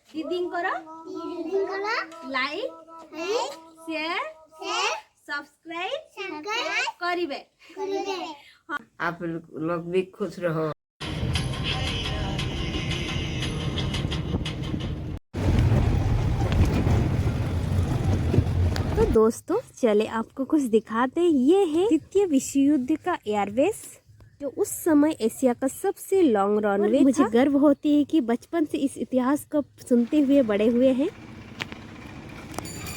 ଦିଦିଙ୍କର like share subscribe करिवे। आप लोग भी खुश रहो। तो दोस्तों चले आपको कुछ दिखाते। ये है द्वितीय विश्व युद्ध का एयरबेस, जो उस समय एशिया का सबसे लॉन्ग रनवे था। मुझे गर्व होती है कि बचपन से इस इतिहास को सुनते हुए बड़े हुए हैं।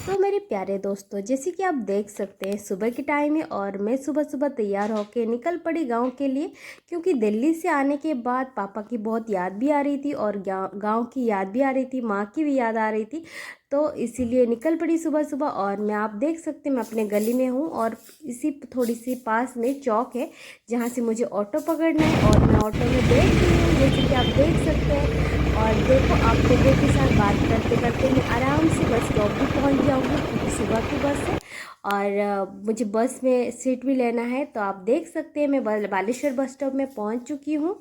तो मेरे प्यारे दोस्तों, जैसे कि आप देख सकते हैं सुबह के टाइम है और मैं सुबह सुबह तैयार होके निकल पड़ी गांव के लिए, क्योंकि दिल्ली से आने के बाद पापा की बहुत याद भी आ रही थी और गांव की याद भी आ रही थी, माँ की भी याद आ रही थी। तो इसीलिए निकल पड़ी सुबह सुबह। और मैं आप देख सकते हैं मैं अपने गली में हूँ और इसी थोड़ी सी पास में चौक है जहाँ से मुझे ऑटो पकड़ना है और मैं ऑटो में बैठ रही हूँ, जैसे कि आप देख सकते हैं। और देखो आप लोगों के साथ बात करते करते मैं आराम से बस स्टॉप भी पहुंच जाऊंगी, क्योंकि सुबह की बस है और मुझे बस में सीट भी लेना है। तो आप देख सकते हैं मैं बालेश्वर बस स्टॉप में पहुंच चुकी हूँ।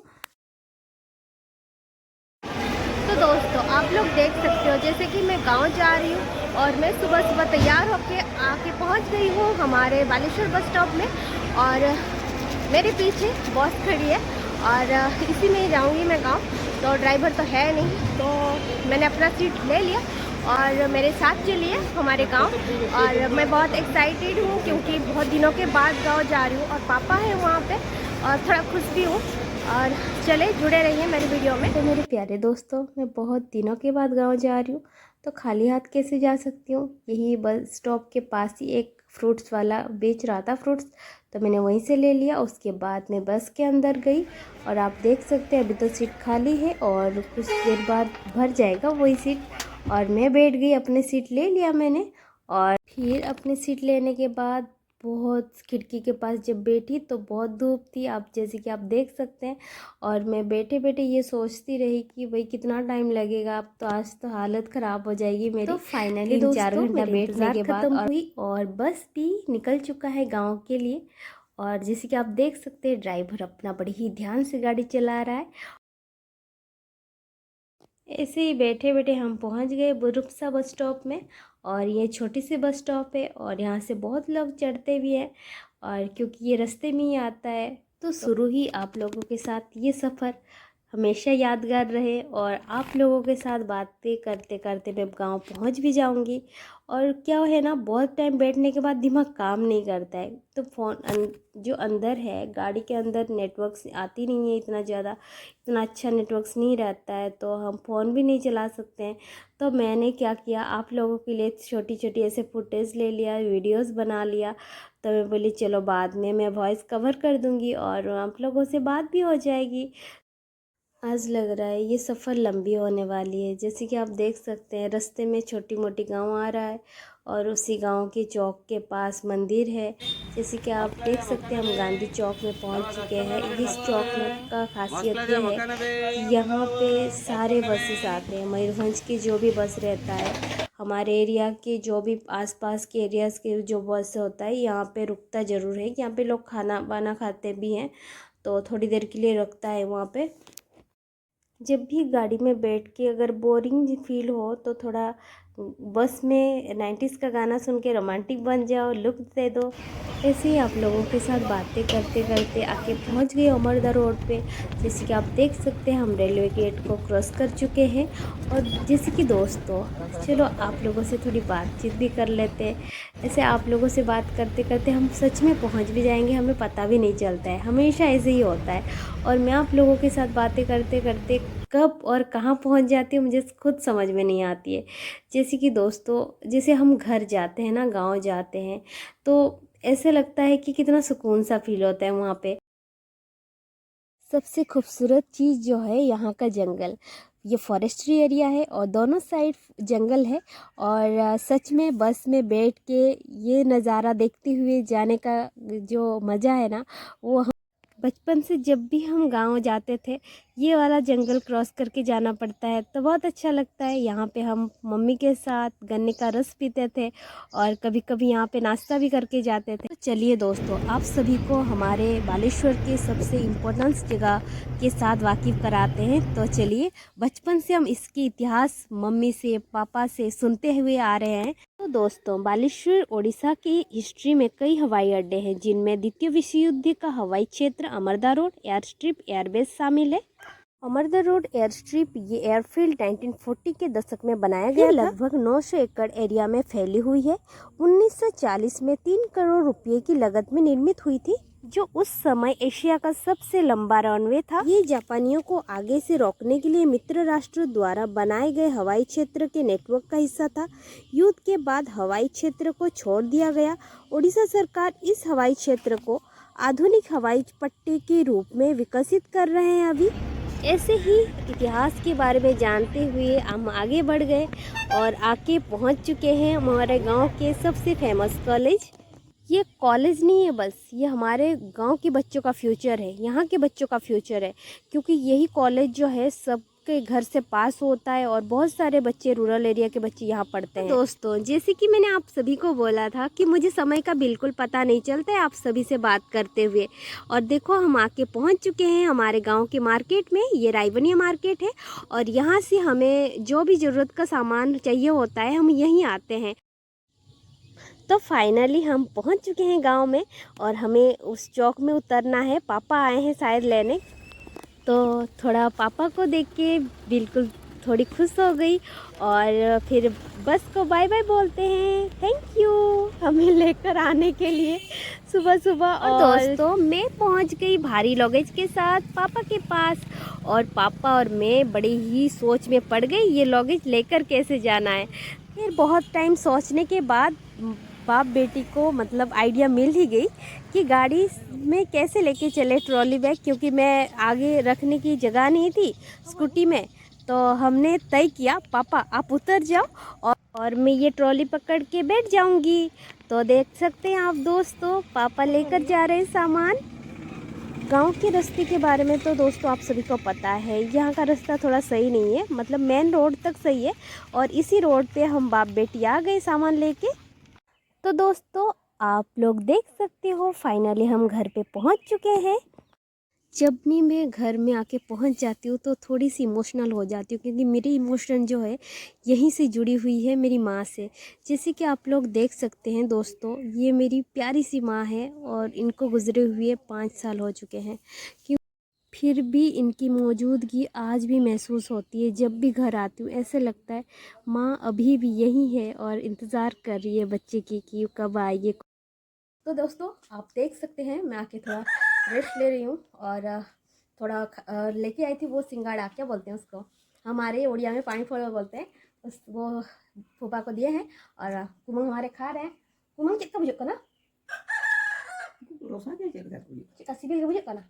तो दोस्तों आप लोग देख सकते हो जैसे कि मैं गांव जा रही हूँ और मैं सुबह सुबह तैयार होकर आके पहुँच गई हूँ हमारे बालेश्वर बस स्टॉप में। और मेरे पीछे बस खड़ी है और इसी में ही जाऊँगी मैं गाँव। तो ड्राइवर तो है नहीं, तो मैंने अपना सीट ले लिया और मेरे साथ चलिए हमारे गांव। और मैं बहुत एक्साइटेड हूँ क्योंकि बहुत दिनों के बाद गांव जा रही हूँ और पापा है वहाँ पे और थोड़ा खुश भी हूँ। और चले जुड़े रहिए मेरे वीडियो में। तो मेरे प्यारे दोस्तों, मैं बहुत दिनों के बाद गाँव जा रही हूँ, तो खाली हाथ कैसे जा सकती हूँ। यही बस स्टॉप के पास ही एक फ्रूट्स वाला बेच रहा था फ्रूट्स, तो मैंने वहीं से ले लिया। उसके बाद मैं बस के अंदर गई और आप देख सकते हैं अभी तो सीट खाली है और कुछ देर बाद भर जाएगा वही सीट। और मैं बैठ गई, अपनी सीट ले लिया मैंने। और फिर अपनी सीट लेने के बाद बहुत खिड़की के पास जब बैठी तो बहुत धूप थी, आप जैसे कि आप देख सकते हैं। और मैं बैठे बैठे ये सोचती रही कि भाई कितना टाइम लगेगा, अब तो आज तो हालत ख़राब हो जाएगी मेरी। तो फाइनली 3-4 घंटा बैठने के बाद हुई और बस भी निकल चुका है गाँव के लिए। और जैसे कि आप देख सकते हैं ड्राइवर अपना बड़ी ही ध्यान से गाड़ी चला रहा है। ऐसे ही बैठे बैठे हम पहुंच गए बुरुक्सा बस स्टॉप में। और ये छोटी सी बस स्टॉप है और यहाँ से बहुत लोग चढ़ते भी हैं, और क्योंकि ये रास्ते में ही आता है तो शुरू ही आप लोगों के साथ ये सफ़र हमेशा यादगार रहे। और आप लोगों के साथ बातें करते करते मैं गांव पहुंच भी जाऊंगी। और क्या है ना, बहुत टाइम बैठने के बाद दिमाग काम नहीं करता है, तो जो अंदर है गाड़ी के अंदर नेटवर्क आती नहीं है इतना ज़्यादा, इतना अच्छा नेटवर्क नहीं रहता है, तो हम फ़ोन भी नहीं चला सकते हैं। तो मैंने क्या किया, आप लोगों के लिए छोटी छोटी ऐसे फुटेज ले लिया, वीडियोस बना लिया। तो मैं बोली चलो बाद में मैं वॉइस कवर कर दूंगी और आप लोगों से बात भी हो जाएगी। आज लग रहा है ये सफ़र लंबी होने वाली है। जैसे कि आप देख सकते हैं रास्ते में छोटी मोटी गांव आ रहा है और उसी गांव के चौक के पास मंदिर है। जैसे कि आप देख सकते हैं हम गांधी चौक में पहुंच चुके हैं। इस चौक में का खासियत ये है कि यहाँ पे सारे बसेस आते हैं, मयूरभंज की जो भी बस रहता है, हमारे एरिया के जो भी आसपास के एरियाज़ के जो बस होता है यहाँ पे रुकता ज़रूर है। यहाँ पे लोग खाना वाना खाते भी हैं, तो थोड़ी देर के लिए रुकता है वहाँ पे। जब भी गाड़ी में बैठ के अगर बोरिंग फील हो तो थोड़ा बस में 90s का गाना सुन के रोमांटिक बन जाओ, लुक दे दो। ऐसे ही आप लोगों के साथ बातें करते करते आके पहुंच गए अमरदा रोड पे। जैसे कि आप देख सकते हैं हम रेलवे गेट को क्रॉस कर चुके हैं। और जैसे कि दोस्तों चलो आप लोगों से थोड़ी बातचीत भी कर लेते हैं। ऐसे आप लोगों से बात करते करते हम सच में पहुंच भी जाएंगे, हमें पता भी नहीं चलता है, हमेशा ऐसे ही होता है। और मैं आप लोगों के साथ बातें करते करते कब और कहाँ पहुंच जाती हूँ मुझे खुद समझ में नहीं आती है। जैसे कि दोस्तों जैसे हम घर जाते हैं ना, गांव जाते हैं, तो ऐसे लगता है कि कितना सुकून सा फील होता है वहाँ पे। सबसे खूबसूरत चीज़ जो है यहाँ का जंगल, ये फॉरेस्ट्री एरिया है और दोनों साइड जंगल है। और सच में बस में बैठ के ये नज़ारा देखते हुए जाने का जो मज़ा है ना, वो बचपन से जब भी हम गांव जाते थे ये वाला जंगल क्रॉस करके जाना पड़ता है, तो बहुत अच्छा लगता है। यहाँ पे हम मम्मी के साथ गन्ने का रस पीते थे और कभी कभी यहाँ पे नाश्ता भी करके जाते थे। तो चलिए दोस्तों, आप सभी को हमारे बालेश्वर के सबसे इम्पोर्टेंट जगह के साथ वाकिफ़ कराते हैं। तो चलिए, बचपन से हम इसकी इतिहास मम्मी से पापा से सुनते हुए आ रहे हैं। तो दोस्तों, बालेश्वर ओडिशा की हिस्ट्री में कई हवाई अड्डे हैं, जिनमें द्वितीय विश्व युद्ध का हवाई क्षेत्र अमरदा रोड एयर स्ट्रिप एयरबेस शामिल है। अमरदा रोड एयर स्ट्रिप ये एयरफील्ड 1940 के दशक में बनाया गया था। लगभग 900 एकड़ एरिया में फैली हुई है। 1940 में 3 करोड़ रुपए की लागत में निर्मित हुई थी, जो उस समय एशिया का सबसे लंबा रनवे था। ये जापानियों को आगे से रोकने के लिए मित्र राष्ट्रों द्वारा बनाए गए हवाई क्षेत्र के नेटवर्क का हिस्सा था। युद्ध के बाद हवाई क्षेत्र को छोड़ दिया गया। ओडिशा सरकार इस हवाई क्षेत्र को आधुनिक हवाई पट्टी के रूप में विकसित कर रहे हैं अभी। ऐसे ही इतिहास के बारे में जानते हुए हम आगे बढ़ गए और आके पहुंच चुके हैं हमारे गांव के सबसे फेमस कॉलेज। ये कॉलेज नहीं है बस, ये हमारे गांव के बच्चों का फ्यूचर है, यहाँ के बच्चों का फ्यूचर है, क्योंकि यही कॉलेज जो है सबके घर से पास होता है और बहुत सारे बच्चे, रूरल एरिया के बच्चे यहाँ पढ़ते हैं। दोस्तों, जैसे कि मैंने आप सभी को बोला था कि मुझे समय का बिल्कुल पता नहीं चलता है आप सभी से बात करते हुए, और देखो हम आके पहुँच चुके हैं हमारे गाँव के मार्केट में। ये रायबनिया मार्केट है और यहाँ से हमें जो भी ज़रूरत का सामान चाहिए होता है हम यहीं आते हैं। तो फाइनली हम पहुंच चुके हैं गांव में और हमें उस चौक में उतरना है। पापा आए हैं शायद लेने, तो थोड़ा पापा को देख के बिल्कुल थोड़ी खुश हो गई और फिर बस को बाय बाय बोलते हैं। थैंक यू हमें लेकर आने के लिए सुबह सुबह। और दोस्तों, मैं पहुंच गई भारी लगेज के साथ पापा के पास, और पापा और मैं बड़ी ही सोच में पड़ गई ये लगेज लेकर कैसे जाना है। फिर बहुत टाइम सोचने के बाद बाप बेटी को मतलब आइडिया मिल ही गई कि गाड़ी में कैसे लेके चले ट्रॉली बैग, क्योंकि मैं आगे रखने की जगह नहीं थी स्कूटी में। तो हमने तय किया पापा आप उतर जाओ और मैं ये ट्रॉली पकड़ के बैठ जाऊंगी। तो देख सकते हैं आप दोस्तों, पापा लेकर जा रहे हैं सामान। गांव के रास्ते के बारे में तो दोस्तों आप सभी को पता है, यहाँ का रास्ता थोड़ा सही नहीं है, मतलब मेन रोड तक सही है और इसी रोड पे हम बाप बेटी आ गए सामान लेके। तो दोस्तों, आप लोग देख सकते हो फाइनली हम घर पे पहुंच चुके हैं। जब भी मैं घर में आके पहुंच जाती हूँ तो थोड़ी सी इमोशनल हो जाती हूँ, क्योंकि मेरी इमोशन जो है यहीं से जुड़ी हुई है मेरी माँ से। जैसे कि आप लोग देख सकते हैं दोस्तों, ये मेरी प्यारी सी माँ है और इनको गुजरे हुए 5 साल हो चुके हैं, फिर भी इनकी मौजूदगी आज भी महसूस होती है। जब भी घर आती हूँ ऐसे लगता है माँ अभी भी यहीं है और इंतज़ार कर रही है बच्चे की कि कब आएगी। तो दोस्तों, आप देख सकते हैं मैं आके थोड़ा रेस्ट ले रही हूँ और थोड़ा लेके आई थी वो सिंगाड़ा, क्या बोलते हैं उसको, हमारे उड़िया में पानी फोड़ा बोलते हैं, उस वो फूफा को दिए हैं और कुमंग हमारे खा रहे हैं। कुमंग चिक्का बुझुक का ना चिक्का सिबिल के बुझुक का ना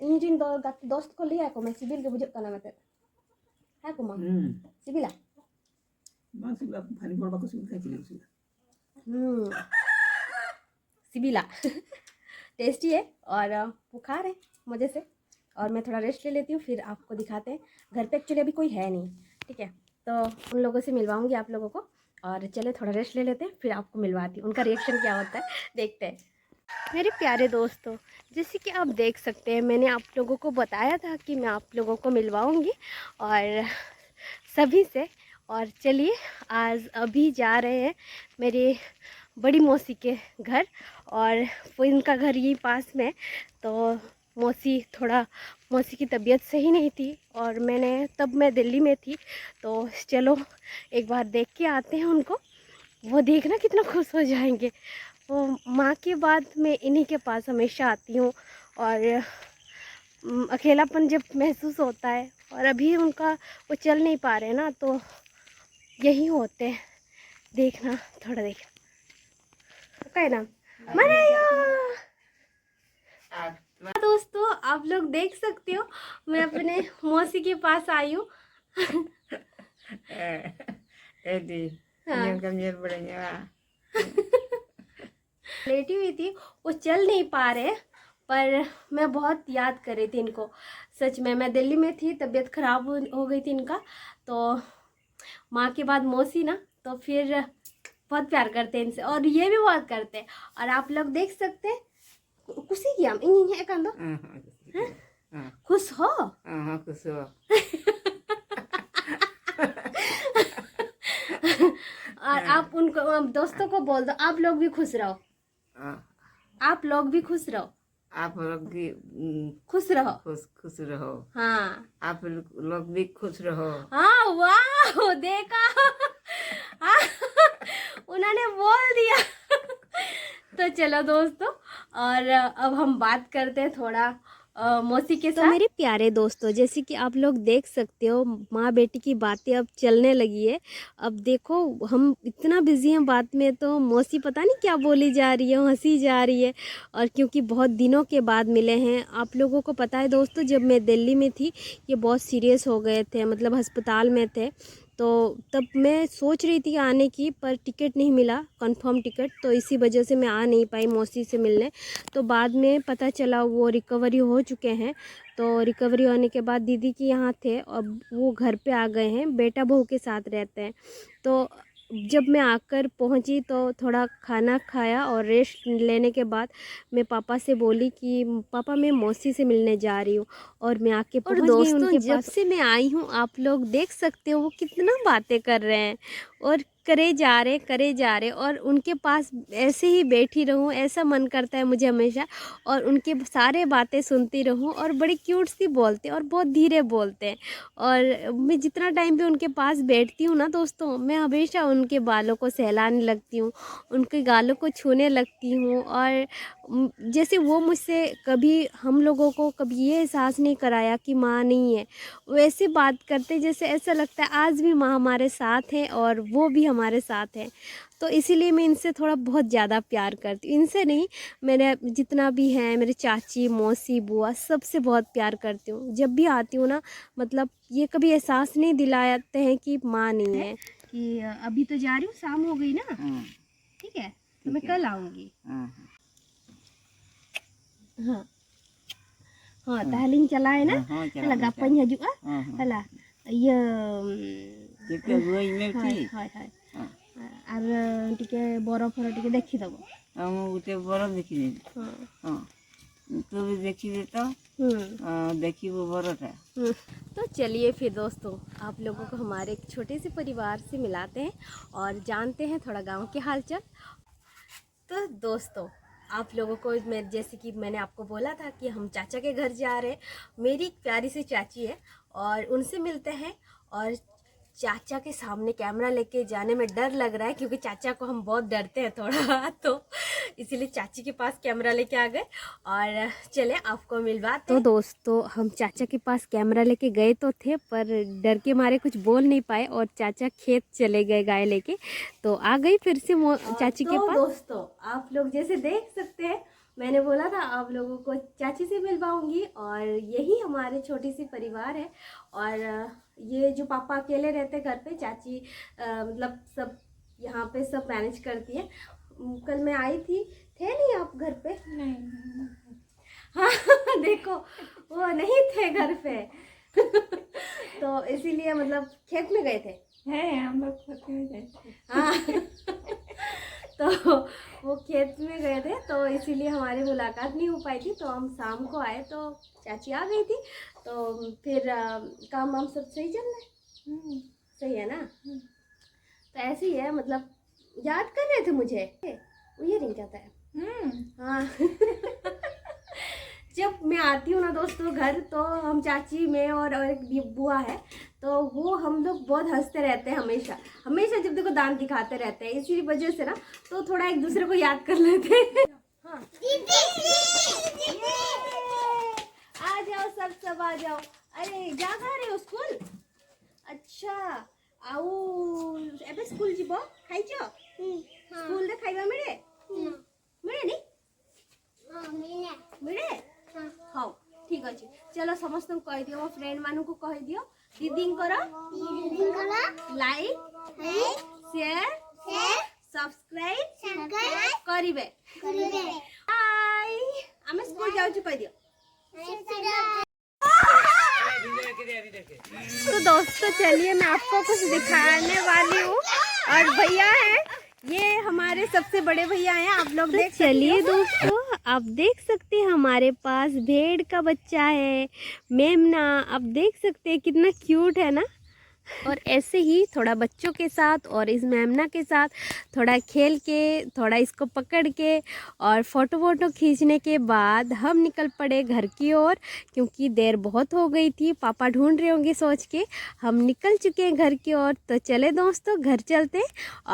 इंजिन दोस्त को लिया को मैं सिबिल के बुझुक का ना मत है कुमंग सिबिला सिबिला टेस्टी है और वो खा रहे मज़े से। और मैं थोड़ा रेस्ट ले लेती हूँ, फिर आपको दिखाते हैं। घर पे एक्चुअली अभी कोई है नहीं, ठीक है, तो उन लोगों से मिलवाऊंगी आप लोगों को। और चले थोड़ा रेस्ट ले लेते हैं, फिर आपको मिलवाती हूँ, उनका रिएक्शन क्या होता है देखते हैं। मेरे प्यारे दोस्तों, जैसे कि आप देख सकते हैं मैंने आप लोगों को बताया था कि मैं आप लोगों को मिलवाऊंगी और सभी से। और चलिए आज अभी जा रहे हैं मेरे बड़ी मौसी के घर, और वो इनका घर यही पास में। तो मौसी की तबीयत सही नहीं थी और मैं दिल्ली में थी, तो चलो एक बार देख के आते हैं उनको। वो देखना कितना खुश हो जाएंगे। वो माँ के बाद मैं इन्हीं के पास हमेशा आती हूँ और अकेलापन जब महसूस होता है, और अभी उनका वो चल नहीं पा रहे ना, तो यही होते हैं। देखना थोड़ा देख क्या नाम दोस्तों, आप लोग देख सकते हो मैं अपने मौसी के पास आई हूँ। लेटी हुई थी, वो चल नहीं पा रहे पर मैं बहुत याद कर रही थी इनको। सच में मैं दिल्ली में थी, तबीयत ख़राब हो गई थी इनका, तो माँ के बाद मौसी ना, तो फिर बहुत प्यार करते हैं इनसे, और ये भी बहुत करते हैं। और आप लोग देख सकते हैं खुशी किया एक आंदो खुश हो। खुश हो। और आप उनको दोस्तों को बोल दो आप लोग भी खुश रहो, आप लोग भी खुश रहो, आप लोग भी खुश रहो, खुश रहो। हाँ आप लोग भी खुश रहो। हाँ वाह देखा। हाँ, उन्होंने बोल दिया। तो चलो दोस्तों, और अब हम बात करते हैं थोड़ा मौसी के साथ। तो मेरे प्यारे दोस्तों, जैसे कि आप लोग देख सकते हो माँ बेटी की बातें अब चलने लगी है। अब देखो हम इतना बिजी हैं बात में, तो मौसी पता नहीं क्या बोली जा रही है, हंसी जा रही है। और क्योंकि बहुत दिनों के बाद मिले हैं, आप लोगों को पता है दोस्तों, जब मैं दिल्ली में थी ये बहुत सीरियस हो गए थे, मतलब अस्पताल में थे। तो तब मैं सोच रही थी आने की, पर टिकट नहीं मिला, कंफर्म टिकट, तो इसी वजह से मैं आ नहीं पाई मौसी से मिलने। तो बाद में पता चला वो रिकवरी हो चुके हैं। तो रिकवरी होने के बाद दीदी के यहाँ थे, अब वो घर पे आ गए हैं, बेटा बहू के साथ रहते हैं। तो जब मैं आकर पहुंची तो थोड़ा खाना खाया और रेस्ट लेने के बाद मैं पापा से बोली कि पापा मैं मौसी से मिलने जा रही हूँ, और मैं आके पहुंच गई उनके पास। जब से मैं आई हूँ आप लोग देख सकते हो वो कितना बातें कर रहे हैं, और करे जा रहे, और उनके पास ऐसे ही बैठी रहूं ऐसा मन करता है मुझे हमेशा, और उनके सारे बातें सुनती रहूं। और बड़ी क्यूट सी बोलते हैं और बहुत धीरे बोलते हैं। और मैं जितना टाइम पे उनके पास बैठती हूँ ना दोस्तों, मैं हमेशा उनके बालों को सहलाने लगती हूँ, उनके गालों को छूने लगती हूँ। और जैसे वो मुझसे कभी हम लोगों को कभी ये एहसास नहीं कराया कि माँ नहीं है, वैसे बात करते जैसे ऐसा लगता है आज भी माँ हमारे साथ है और वो भी हमारे साथ है। तो इसीलिए मैं इनसे थोड़ा बहुत ज़्यादा प्यार करती हूँ, इनसे नहीं, मेरे जितना भी हैं, मेरे चाची मौसी बुआ, सबसे बहुत प्यार करती हूँ। जब भी आती हूँ ना, मतलब ये कभी एहसास नहीं दिलाते हैं कि माँ नहीं है। कि अभी तो जा रही हूँ, शाम हो गई ना, ठीक है, तो मैं कल आऊँगी। हाँ हाँ, tahaling चलाए ना, हला gapan hajua, hला iya ଟିକେ ଗୁଇ ନେଉଚି हाय हाय आर टिके बरफ टिके देखि दबो। ମୁଁ ଗୋଟେ ବର ଦେଖିଦେବି। ହଁ तू भी देखी दे तो देखी वो बरटा। तो चलिए फिर दोस्तों, आप लोगों को हमारे एक छोटे से परिवार से मिलाते हैं और जानते हैं थोड़ा गांव के हालचाल। तो दोस्तों, आप लोगों को मैं जैसे कि मैंने आपको बोला था कि हम चाचा के घर जा रहे हैं, मेरी एक प्यारी सी चाची है और उनसे मिलते हैं। और चाचा के सामने कैमरा लेके जाने में डर लग रहा है, क्योंकि चाचा को हम बहुत डरते हैं थोड़ा, तो इसीलिए चाची के पास कैमरा लेके आ गए और चले आपको मिलवाते। तो दोस्तों, हम चाचा के पास कैमरा लेके गए तो थे, पर डर के मारे कुछ बोल नहीं पाए और चाचा खेत चले गए गाय लेके। तो आ गई फिर से चाची के पास। दोस्तों, आप लोग जैसे देख सकते हैं, मैंने बोला था आप लोगों को चाची से मिलवाऊंगी, और यही हमारे छोटी सी परिवार है। और ये जो पापा अकेले रहते घर पे, चाची मतलब सब यहाँ पे सब मैनेज करती है। कल मैं आई थी, थे नहीं आप घर पे? नहीं। हाँ देखो, वो नहीं थे घर पे। तो इसीलिए मतलब खेत में गए थे। है हम लोग खेत में गए थे। हाँ तो वो खेत में गए थे, तो इसीलिए हमारी मुलाकात नहीं हो पाई थी। तो हम शाम को आए तो चाची आ गई थी, तो फिर काम वाम सब सही चल रहा है। सही है ना? तो ऐसे ही है, मतलब याद कर रहे थे मुझे, ये रिंग जाता है। हाँ जब मैं आती हूँ ना दोस्तों घर, तो हम चाची में और एक बुआ है, तो वो हम लोग बहुत हंसते रहते हैं हमेशा हमेशा, जब देखो दांत दिखाते रहते हैं। इसी वजह से ना तो थोड़ा एक दूसरे को याद कर लेते हैं। हाँ। आ जाओ सब आ जाओ। अरे जा रहे हो स्कूल? अच्छा आओ एबे स्कूल जीव खाइछ? स्कूल रे खाइबा मिले? मिले नी? मिले? हाँ ठीक अच्छे। चलो समस्त को कह दियो, मो फ्रेंड मानू को कह दियो, दीदी लाइक शेयर सब्सक्राइब करिवे। बाय। आमे स्कूल जाऊँ कह दियो। तो दोस्तों चलिए मैं आपको कुछ दिखाने वाली हूँ और भैया है ये हमारे सबसे बड़े भैया हैं आप लोग देख चलिए दोस्तों आप देख सकते हैं हमारे पास भेड़ का बच्चा है मेमना। आप देख सकते हैं कितना क्यूट है ना। और ऐसे ही थोड़ा बच्चों के साथ और इस मेमना के साथ थोड़ा खेल के थोड़ा इसको पकड़ के और फ़ोटो वोटो खींचने के बाद हम निकल पड़े घर की ओर क्योंकि देर बहुत हो गई थी। पापा ढूंढ रहे होंगे सोच के। हम निकल चुके हैं घर की ओर। तो चले दोस्तों घर चलते हैं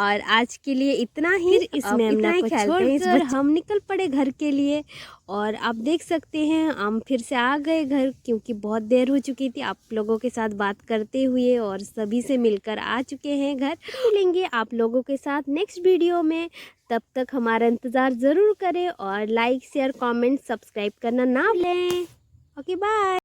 और आज के लिए इतना ही। इस मेमना को छोड़कर हम निकल पड़े घर के लिए। और आप देख सकते हैं हम फिर से आ गए घर क्योंकि बहुत देर हो चुकी थी आप लोगों के साथ बात करते हुए और सभी से मिलकर आ चुके हैं घर। मिलेंगे आप लोगों के साथ नेक्स्ट वीडियो में। तब तक हमारा इंतज़ार ज़रूर करें और लाइक शेयर कमेंट सब्सक्राइब करना ना भूलें। Okay bye.